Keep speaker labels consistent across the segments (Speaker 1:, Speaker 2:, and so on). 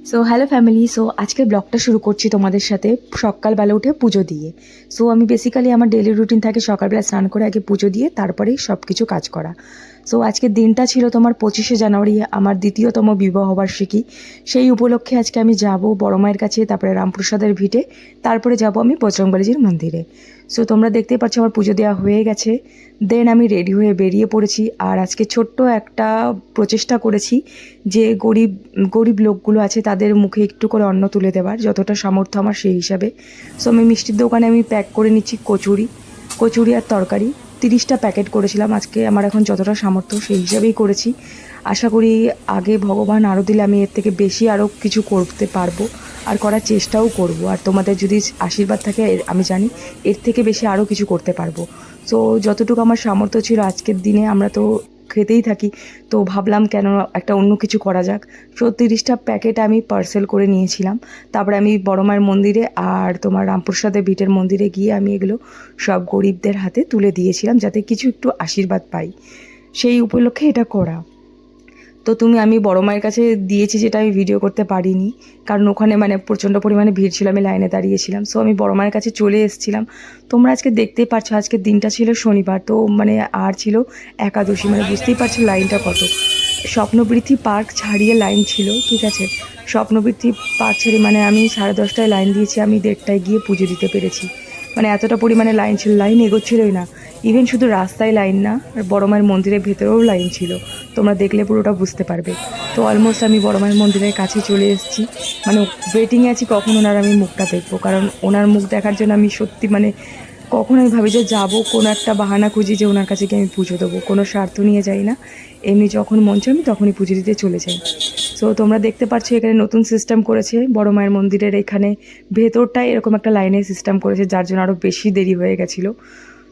Speaker 1: So hello family. So আজকের ব্লগটা শুরু করছি তোমাদের সাথে সকালবেলা উঠে পুজো দিয়ে। সো আমি বেসিক্যালি আমার ডেলি রুটিন থাকে সকালবেলা স্নান করে আগে পুজো দিয়ে তারপরেই সব কিছু কাজ করা। সো আজকের দিনটা ছিল তোমার 25শে জানুয়ারি, আমার দ্বিতীয়তম বিবাহবার্ষিকী। সেই উপলক্ষে আজকে আমি যাব বড় মায়ের কাছে, তারপরে রামপ্রসাদের ভিটে, তারপরে যাব আমি বজরংবলীজির মন্দিরে। সো তোমরা দেখতেই পাচ্ছ আমার পুজো দেওয়া হয়ে গেছে। দেন আমি রেডি হয়ে বেরিয়ে পড়েছি। আর আজকে ছোট্ট একটা প্রচেষ্টা করেছি যে গরিব গরিব লোকগুলো আছে তাদের মুখে একটু করে অন্ন তুলে দেওয়ার, যতটা সামর্থ্য আমার সেই হিসাবে। সো আমি মিষ্টির দোকানে আমি প্যাক করে নিচ্ছি কচুরি আর তরকারি। 30টা প্যাকেট করেছিলাম আজকে, আমার এখন যতটা সামর্থ্য সেই হিসাবেই করেছি। আশা করি আগে ভগবান আরও দিলে আমি এর থেকে বেশি আরও কিছু করতে পারবো, আর করার চেষ্টাও করব। আর তোমাদের যদি আশীর্বাদ থাকে আমি জানি এর থেকে বেশি আরও কিছু করতে পারবো। সো যতটুকু আমার সামর্থ্য ছিল আজকের দিনে, আমরা তো খেতেই থাকি, তো ভাবলাম কেন একটা অন্য কিছু করা যাক। সো 30টা প্যাকেট আমি পার্সেল করে নিয়েছিলাম। তারপরে আমি বড় মায়ের মন্দিরে আর তোমার রামপ্রসাদের ভিটের মন্দিরে গিয়ে আমি এগুলো সব গরিবদের হাতে তুলে দিয়েছিলাম, যাতে কিছু একটু আশীর্বাদ পাই, সেই উপলক্ষে এটা করা। তো আমি বড় মায়ের কাছে দিয়েছি, যেটা আমি ভিডিও করতে পারিনি, কারণ ওখানে মানে প্রচণ্ড পরিমাণে ভিড় ছিল, আমি লাইনে দাঁড়িয়েছিলাম। সো আমি বড় মায়ের কাছে চলে এসেছিলাম। তোমরা আজকে দেখতেই পাচ্ছ আজকের দিনটা ছিল শনিবার, তো মানে আর ছিল একাদশী, মানে বুঝতেই পারছো লাইনটা কত। স্বপ্নবৃদ্ধি পার্ক ছাড়িয়ে লাইন ছিল, ঠিক আছে। স্বপ্নবৃদ্ধি পার্ক ছাড়িয়ে মানে আমি 10:30টায় লাইন দিয়েছি, আমি 1:30টায় গিয়ে পুজো দিতে পেরেছি। মানে এতটা পরিমাণে লাইন ছিল, লাইন এগোচ্ছিলই না। ইভেন শুধু রাস্তায় লাইন না, আর বড় মায়ের মন্দিরের ভেতরেও লাইন ছিল। তোমরা দেখলে পুরোটা বুঝতে পারবে। তো অলমোস্ট আমি বড় মায়ের মন্দিরের কাছে চলে এসেছি, মানে ওয়েটিংয়ে আছি কখন ওনার আমি মুখটা দেখবো, কারণ ওনার মুখ দেখার জন্য আমি সত্যি মানে কখন আমি ভাবি যে যাবো, কোনো একটা বাহানা খুঁজি যে ওনার কাছে গিয়ে আমি পুজো দেবো। কোনো স্বার্থ নিয়ে যাই না, এমনি যখন মন চাই আমি তখনই পুজো দিতে চলে যাই। সো তোমরা দেখতে পাচ্ছ এখানে নতুন সিস্টেম করেছে বড় মায়ের মন্দিরের, এখানে ভেতরটায় এরকম একটা লাইনের সিস্টেম করেছে, যার জন্য আরও বেশি দেরি হয়ে গেছিলো।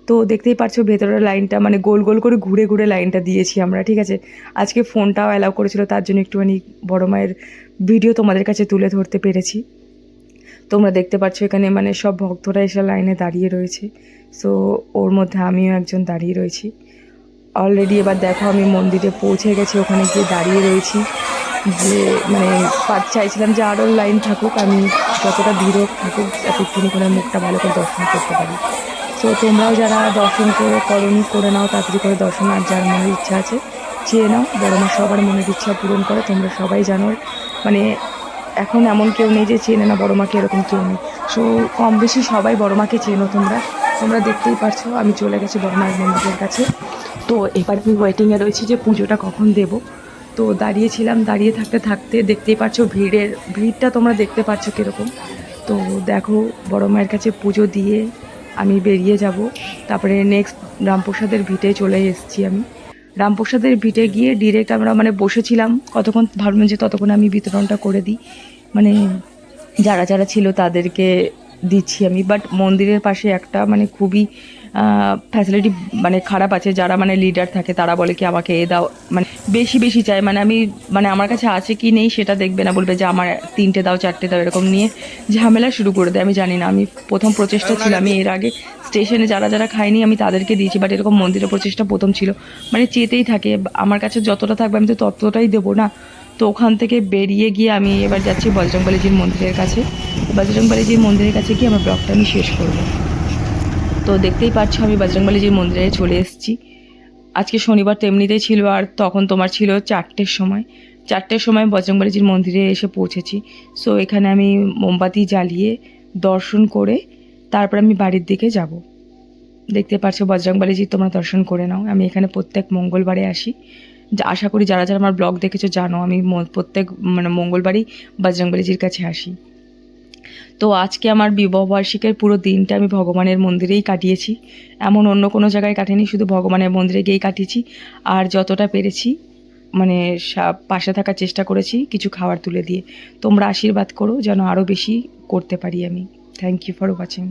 Speaker 1: তো দেখতেই পাচ্ছ ভেতরের লাইনটা মানে গোল গোল করে ঘুরে ঘুরে লাইনটা দিয়েছি আমরা, ঠিক আছে। আজকে ফোনটাও অ্যালাউ করেছিল, তার জন্য একটুখানি বড় মায়ের ভিডিও তোমাদের কাছে তুলে ধরতে পেরেছি। তোমরা দেখতে পাচ্ছ এখানে মানে সব ভক্তরা এসে লাইনে দাঁড়িয়ে রয়েছে। সো ওর মধ্যে আমিও একজন দাঁড়িয়ে রয়েছি অলরেডি। এবার দেখো আমি মন্দিরে পৌঁছে গেছি, ওখানে গিয়ে দাঁড়িয়ে রয়েছি, যে মানে চাইছিলাম যে আরও লাইন থাকুক, আমি যতটা ভিড় থাকুক এতক্ষণি করে মুখটা ভালো করে দর্শন করতে পারি। সো তোমরাও যারা দর্শন করে নাও তাড়াতাড়ি করে দর্শন, আর যার মনের ইচ্ছা আছে চেয়ে নাও। বড় মা সবার মনের ইচ্ছা পূরণ করে, তোমরা সবাই জানো। মানে এখন এমন কেউ নেই যে চেনে না বড় মাকে, এরকম কেউ নেই। সো কম বেশি সবাই বড় মাকে চেনো তোমরা দেখতেই পারছো আমি চলে গেছি বড় মায়ের মন্দিরের কাছে। তো এবার আমি ওয়েটিংয়ে রয়েছি যে পুজোটা কখন দেব। তো দাঁড়িয়েছিলাম, দাঁড়িয়ে থাকতে থাকতে দেখতেই পাচ্ছ ভিড়টা তোমরা দেখতে পাচ্ছ কীরকম। তো দেখো বড় মায়ের কাছে পুজো দিয়ে আমি বেরিয়ে যাব। তারপরে নেক্সট রামপ্রসাদের ভিটে চলে এসেছি আমি। রামপ্রসাদের ভিটে গিয়ে ডিরেক্ট আমরা মানে বসেছিলাম কতক্ষণ, ভাবলাম যে ততক্ষণ আমি বিতরণটা করে দিই, মানে যারা যারা ছিল তাদেরকে দিচ্ছি আমি। বাট মন্দিরের পাশে একটা মানে খুবই ফ্যাসিলিটি মানে খারাপ আছে, যারা মানে লিডার থাকে তারা বলে কি আমাকে এ দাও, মানে বেশি বেশি চাই, মানে আমি মানে আমার কাছে আছে কি নেই সেটা দেখবে না, বলবে যে আমার 3টে দাও 4টে দাও, এরকম নিয়ে ঝামেলা শুরু করে দেয়। আমি জানি না, আমি প্রথম প্রচেষ্টা ছিল, আমি এর আগে স্টেশনে যারা যারা খায়নি আমি তাদেরকে দিয়েছি, বাট এরকম মন্দিরের প্রচেষ্টা প্রথম ছিল। মানে চেতেই থাকে, আমার কাছে যতটা থাকবে আমি তো ততটাই দেবো না। তো ওখান থেকে বেরিয়ে গিয়ে আমি এবার যাচ্ছি বজরংবলীজির মন্দিরের কাছে। বজরংবলীজির মন্দিরের কাছে গিয়ে আমার ব্লগটা আমি শেষ করব। তো দেখতেই পাচ্ছ আমি বজরংবলীজির মন্দিরে চলে এসেছি। আজকে শনিবার তো এমনিতেই ছিল, আর তখন তোমার ছিল 4টের সময় বজরংবলীজির মন্দিরে এসে পৌঁছেছি। সো এখানে আমি মোমবাতি জ্বালিয়ে দর্শন করে তারপর আমি বাড়ির দিকে যাব। দেখতে পাচ্ছ বজরংবলীজি, তোমরা দর্শন করে নাও। আমি এখানে প্রত্যেক মঙ্গলবারে আসি, আশা করি যারা যারা আমার ব্লগ দেখেছো জানো আমি প্রত্যেক মানে মঙ্গলবারই বজরংবলীজির কাছে আসি। তো আজকে আমার বিবাহবার্ষিকীর পুরো দিনটা আমি ভগবানের মন্দিরেই কাটিয়েছি, এমন অন্য কোনো জায়গায় কাটিনি, শুধু ভগবানের মন্দিরে গিয়েই কাটিয়েছি। আর যতটা পেরেছি মানে পাশে থাকার চেষ্টা করেছি কিছু খাবার তুলে দিয়ে। তোমরা আশীর্বাদ করো যেন আরও বেশি করতে পারি আমি। Thank you for watching.